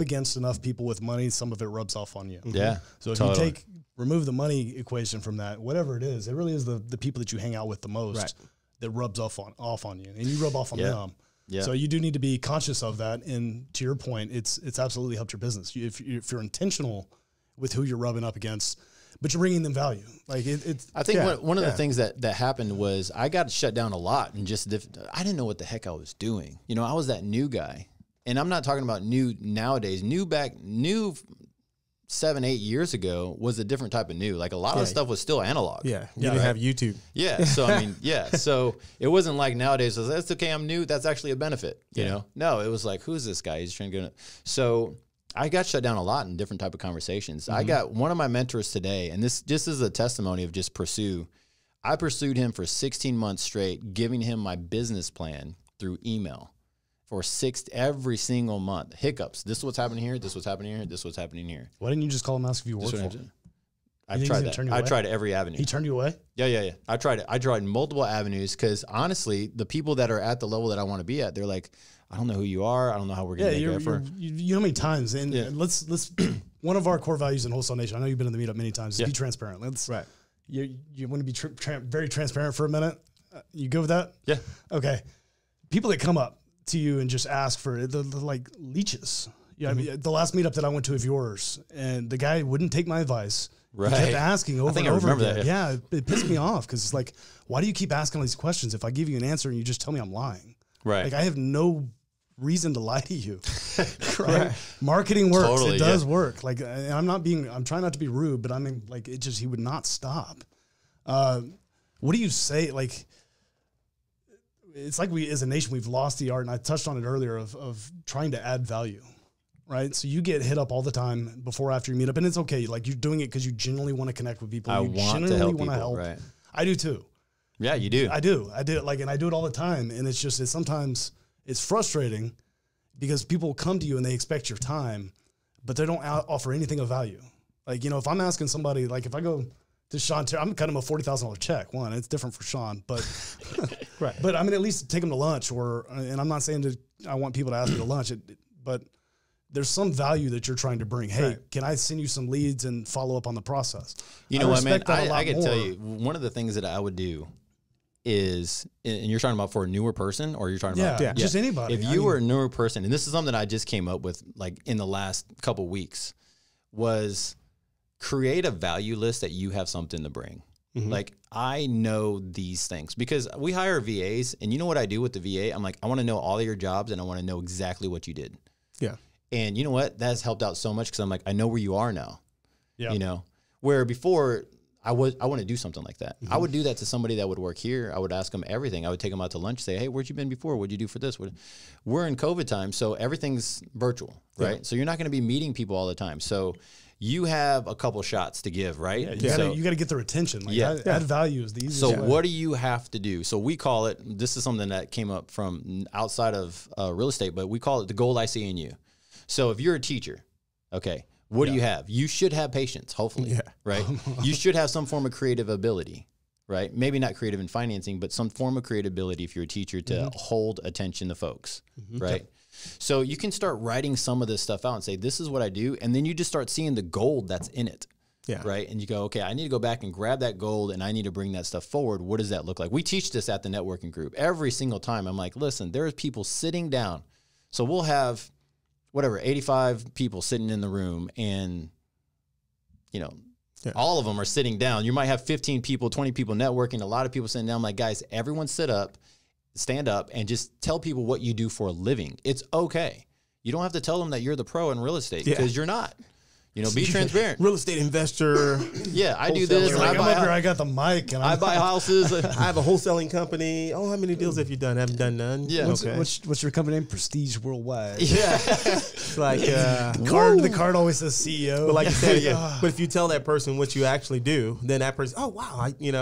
against enough people with money, some of it rubs off on you. Yeah. So if you remove the money equation from that, whatever it is, it really is the people that you hang out with the most that rubs off on you, and you rub off on them. Yeah. So you do need to be conscious of that. And to your point, it's absolutely helped your business. If you're intentional with who you're rubbing up against, but you're bringing them value. Like it's. I think one of the things that happened was I got shut down a lot, and I didn't know what the heck I was doing. You know, I was that new guy, and I'm not talking about new nowadays. New 7-8 years ago was a different type of new. Like a lot of stuff was still analog. Yeah, you didn't have YouTube. Yeah, so I mean, so it wasn't like nowadays. So that's okay. I'm new. That's actually a benefit. You know, no, it was like, who's this guy? He's trying to go. So I got shut down a lot in different type of conversations. I got one of my mentors today, and this just is a testimony of just pursue. I pursued him for 16 months straight, giving him my business plan through email. for every single month. Hiccups. This is what's happening here. This is what's happening here. This is what's happening here. Why didn't you just call him and ask if you work for him? I've tried that. I tried every avenue. He turned you away? Yeah. I tried it. I tried multiple avenues because honestly, the people that are at the level that I want to be at, they're like, I don't know who you are. I don't know how we're going to make it effort. You know how many times, and let's one of our core values in Wholesale Nation, I know you've been in the meetup many times, is be transparent. Right. You want to be very transparent for a minute? You go with that? Yeah. Okay. People that come up to you and just ask for the like leeches. Yeah, I mean, the last meetup that I went to of yours, and the guy wouldn't take my advice. Right. He kept asking over and over again. That, yeah, it pissed me off because it's like, why do you keep asking all these questions if I give you an answer and you just tell me I'm lying? Right. Like I have no reason to lie to you. Right? Marketing works. Totally, it does work. Like I'm trying not to be rude, but I mean, like he would not stop. What do you say? Like, it's like we, as a nation, we've lost the art, and I touched on it earlier, of trying to add value. Right. So you get hit up all the time before, after you meet up, and it's okay. Like you're doing it because you genuinely want to connect with people. You want to help people. Right. I do too. Yeah, you do. I do. Like, and I do it all the time. And it's just, sometimes it's frustrating because people come to you and they expect your time, but they don't offer anything of value. Like, you know, if I'm asking somebody, like if I go to Sean, I'm cutting him a $40,000 check. One, it's different for Sean, but right. But I mean, at least take him to lunch, and I'm not saying I want people to ask me to lunch, but there's some value that you're trying to bring. Hey, can I send you some leads and follow up on the process? You know what, man? I can tell you, one of the things that I would do is, and you're talking about for a newer person, or you're talking about just anybody. If you were a newer person, and this is something I just came up with like in the last couple weeks, was create a value list that you have something to bring. Mm-hmm. Like, I know these things because we hire VAs, and you know what I do with the VA? I'm like, I want to know all of your jobs, and I want to know exactly what you did. Yeah. And you know what? That's helped out so much because I'm like, I know where you are now. Yeah. You know, where before I want to do something like that. Mm-hmm. I would do that to somebody that would work here. I would ask them everything. I would take them out to lunch, say, hey, where'd you been before? What'd you do for this? We're in COVID time, so everything's virtual, right? Yeah. So you're not going to be meeting people all the time. So you have a couple shots to give, right? Yeah, you got to get their attention. Like, add value is the easiest way. So what do you have to do? So we call it, this is something that came up from outside of real estate, but we call it the gold I see in you. So if you're a teacher, okay, what do you have? You should have patience, hopefully, right? You should have some form of creative ability, right? Maybe not creative in financing, but some form of creative ability if you're a teacher to hold attention to folks, right? So you can start writing some of this stuff out and say, this is what I do. And then you just start seeing the gold that's in it, right? And you go, okay, I need to go back and grab that gold and I need to bring that stuff forward. What does that look like? We teach this at the networking group. Every single time I'm like, listen, there's people sitting down. So we'll have 85 people sitting in the room, and, you know, all of them are sitting down. You might have 15 people, 20 people networking, a lot of people sitting down. I'm like, guys, everyone stand up, and just tell people what you do for a living. It's okay. You don't have to tell them that you're the pro in real estate because you're not. You know, be transparent. Real estate investor. Yeah, I do this. Like, I'm up here, I got the mic. And I buy houses. I have a wholesaling company. Oh, how many deals have you done? Haven't done none. Yeah. What's your company name? Prestige Worldwide. Yeah. It's like the card always says CEO. But like you said, but if you tell that person what you actually do, then that person, oh wow, we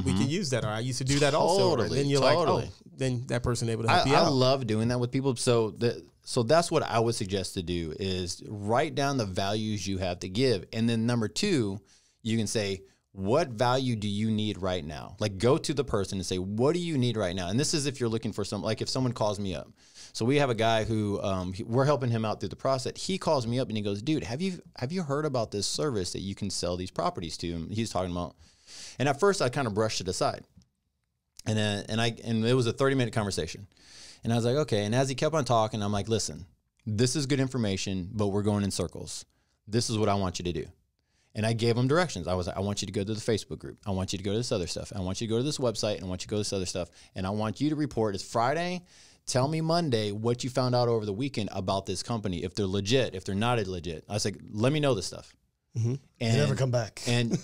can use that. Or I used to do that also. And then you're like, oh, then that person able to help you out. I love doing that with people. So that's what I would suggest to do is write down the values you have to give. And then number 2, you can say, what value do you need right now? Like, go to the person and say, what do you need right now? And this is if you're looking for like if someone calls me up. So we have a guy who we're helping him out through the process. He calls me up and he goes, dude, have you heard about this service that you can sell these properties to? And he's talking about, and at first I kind of brushed it aside. And it was a 30-minute conversation. And I was like, okay. And as he kept on talking, I'm like, listen, this is good information, but we're going in circles. This is what I want you to do. And I gave him directions. I was like, I want you to go to the Facebook group. I want you to go to this other stuff. I want you to go to this website. And I want you to go to this other stuff. And I want you to report, it's Friday. Tell me Monday what you found out over the weekend about this company. If they're legit, if they're not legit. I was like, let me know this stuff. Mm-hmm. And they never come back. And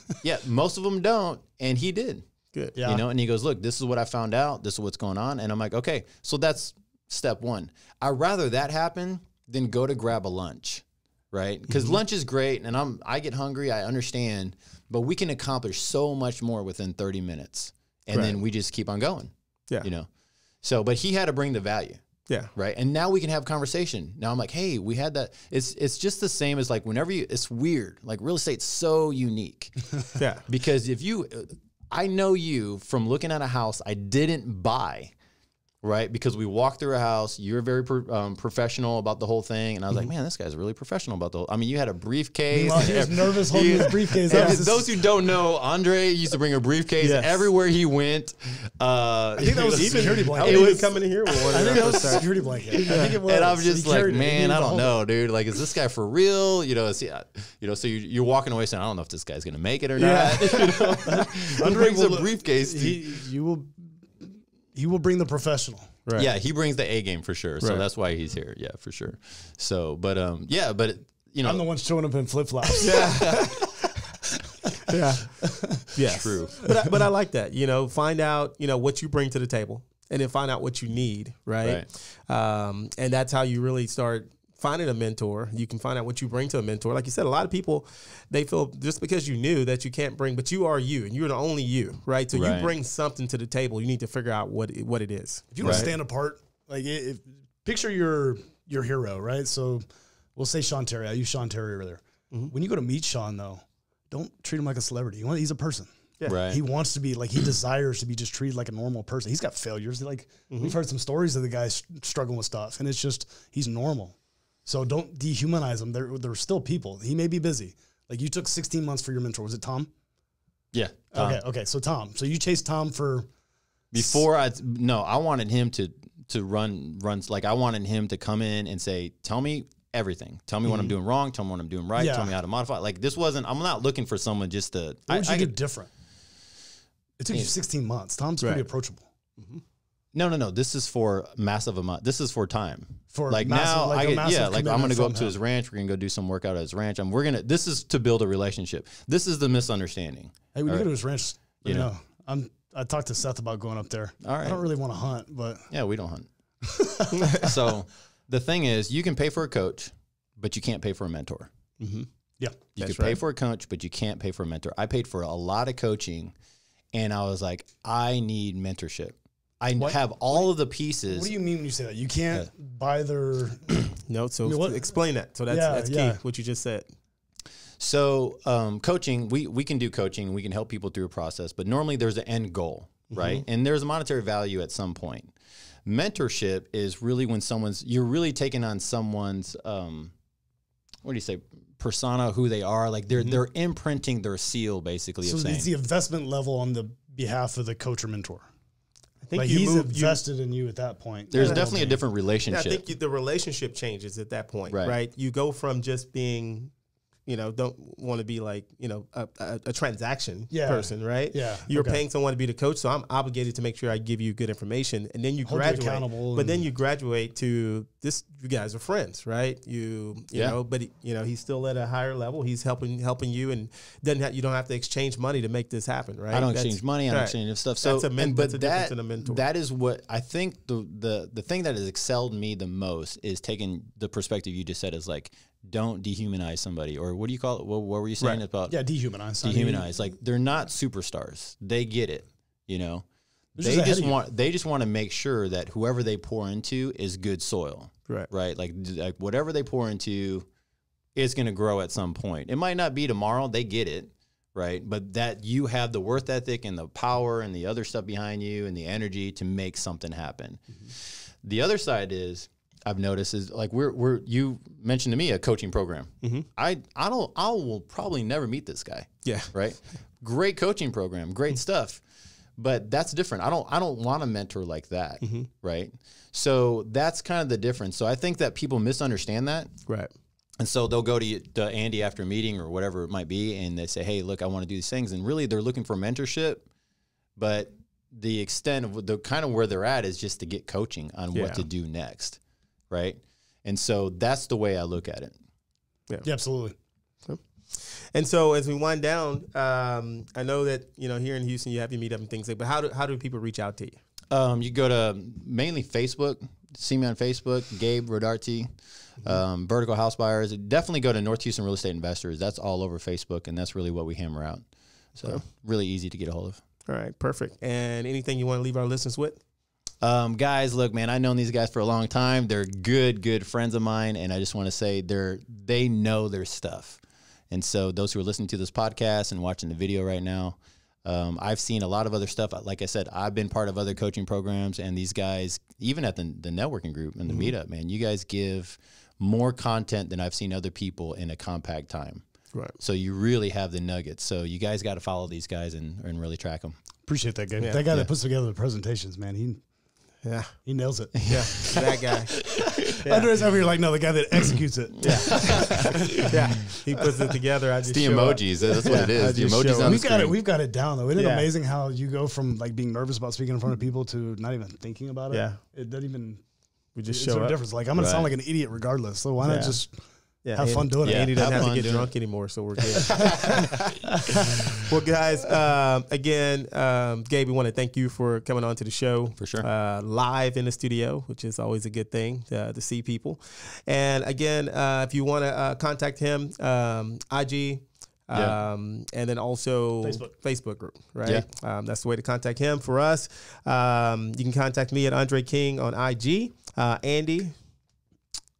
most of them don't. And he did. Good. Yeah. You know, and he goes, look, this is what I found out. This is what's going on. And I'm like, okay, so that's step 1. I'd rather that happen than go to grab a lunch, right? Because lunch is great, and I get hungry, I understand, but we can accomplish so much more within 30 minutes. And then we just keep on going. Yeah. You know? So, but he had to bring the value. Yeah. Right. And now we can have conversation. Now I'm like, hey, we had that. It's just the same as like whenever it's weird. Like real estate's so unique. Yeah. Because I know you from looking at a house I didn't buy. Right, because we walked through a house. You're very professional about the whole thing, and I was like, "Man, this guy's really professional about the whole." I mean, you had a briefcase. He was nervous holding his briefcase. Those who don't know, Andre used to bring a briefcase everywhere he went. I think that was a security blanket. It was coming in here with one. I think that was a security blanket. I think it was. And I'm just like, man, I don't know, dude. Like, is this guy for real? You know, so you're walking away saying, I don't know if this guy's gonna make it or not. You know? Andre brings a briefcase. He will bring the professional. Right. Yeah, he brings the A game for sure. So Right. that's why he's here. Yeah, for sure. So, but you know, I'm the one showing up in flip flops. Yeah. Yes. True. But I like that. You know, find out, you know, what you bring to the table, and then find out what you need. Right. And that's how you really start finding a mentor. You can find out what you bring to a mentor. Like you said, a lot of people, they feel just because you knew that you can't bring, but you are you, and you're the only you, right? So you bring something to the table. You need to figure out what it is. If you want to stand apart, like picture your hero, right? So we'll say Sean Terry. I use Sean Terry earlier. Mm-hmm. When you go to meet Sean, though, don't treat him like a celebrity. He's a person. Yeah. Right. He wants to be like, he desires to be just treated like a normal person. He's got failures. Like we've heard some stories of the guys struggling with stuff, and it's just, he's normal. So don't dehumanize them. They're still people. He may be busy. Like you took 16 months for your mentor. Was it Tom? Yeah. Tom. Okay. So Tom. So you chased Tom for I wanted him to runs. Like I wanted him to come in and say, tell me everything. Tell me what I'm doing wrong. Tell me what I'm doing right. Yeah. Tell me how to modify. Like this wasn't, I'm not looking for someone just to. What would you do different? It took you 16 months. Tom's pretty approachable. Mm-hmm. No. This is for massive amount. This is for time. For like massive, now, like I'm going to go up to his ranch. We're going to go do some work out at his ranch. This is to build a relationship. This is the misunderstanding. Hey, when you go to his ranch, you know, I talked to Seth about going up there. All right. I don't really want to hunt, but yeah, we don't hunt. So the thing is, you can pay for a coach, but you can't pay for a mentor. Mm-hmm. Yeah, you can pay for a coach, but you can't pay for a mentor. I paid for a lot of coaching, and I was like, I need mentorship. I have all of the pieces. What do you mean when you say that? You can't buy their... No, so explain that. So that's key, what you just said. So coaching, we can do coaching. We can help people through a process, but normally there's an end goal, right? And there's a monetary value at some point. Mentorship is really when you're really taking on someone's, what do you say, persona, who they are. Like they're imprinting their seal, basically. So it's the investment level on the behalf of the coach or mentor. I think like he's invested in you at that point. There's definitely a different relationship. Yeah, I think the relationship changes at that point, right? You go from just being, don't want to be like, a transaction person, right? Yeah. You're paying someone to be the coach, so I'm obligated to make sure I give you good information, and then you graduate. But then you graduate to this. You guys are friends, right? You know, but he's still at a higher level. He's helping you, and you don't have to exchange money to make this happen, right? I don't exchange money. I don't exchange stuff. So that's a difference in a mentor. That is what I think the thing that has excelled me the most is taking the perspective you just said is like, don't dehumanize somebody, or what do you call it? What were you saying about? Yeah, dehumanize. Dehumanize. Like they're not superstars. They get it. They just want to make sure that whoever they pour into is good soil. Right. Like whatever they pour into is going to grow at some point. It might not be tomorrow. They get it. Right. But that you have the work ethic and the power and the other stuff behind you and the energy to make something happen. Mm-hmm. The other side is, I've noticed is like you mentioned to me a coaching program. Mm-hmm. I will probably never meet this guy. Yeah. Right. Great coaching program, great stuff, but that's different. I don't want a mentor like that. Mm-hmm. Right. So that's kind of the difference. So I think that people misunderstand that. Right. And so they'll go to Andy after a meeting or whatever it might be, and they say, hey, look, I want to do these things. And really they're looking for mentorship, but the extent of the kind of where they're at is just to get coaching on what to do next. Right. And so that's the way I look at it. Yeah, absolutely. Okay. And so as we wind down, I know that, here in Houston, you have your meetup and things like, but how do people reach out to you? You go to mainly Facebook, see me on Facebook, Gabe Rodarte, Vertical House Buyers. Definitely go to North Houston Real Estate Investors. That's all over Facebook, and that's really what we hammer out. So really easy to get a hold of. All right, perfect. And anything you want to leave our listeners with? Guys, look, man, I've known these guys for a long time. They're good friends of mine, and I just want to say they know their stuff. And so those who are listening to this podcast and watching the video right now, I've seen a lot of other stuff. Like I said, I've been part of other coaching programs, and these guys, even at the networking group and the meetup, man, you guys give more content than I've seen other people in a compact time. Right. So you really have the nuggets. So you guys got to follow these guys and really track them. Appreciate that, Gabe. Yeah. That guy that puts together the presentations, man, he nails it. Yeah, that guy. Yeah. Undrea's over here like, no, the guy that executes it. Yeah, he puts it together. I just the emojis. That's what it is. The emojis on the screen. We've got it down though. Isn't it amazing how you go from like being nervous about speaking in front of people to not even thinking about it? Yeah, it doesn't even. We just show show a up. difference. Like I'm gonna sound like an idiot regardless. So why not just have fun doing it? Andy doesn't have to get drunk anymore, so we're good. Well, guys, again, Gabe, we want to thank you for coming on to the show. For sure. Live in the studio, which is always a good thing to see people. And again, if you want to contact him, IG, and then also Facebook group, right? Yeah. That's the way to contact him. For us, you can contact me at Undrea King on IG. Andy,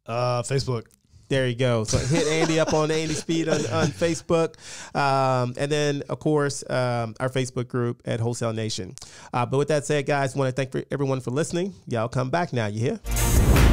Facebook. There you go. So hit Andy up on Andy Speed on Facebook. And then, of course, our Facebook group at Wholesale Nation. But with that said, guys, I want to thank everyone for listening. Y'all come back now. You hear?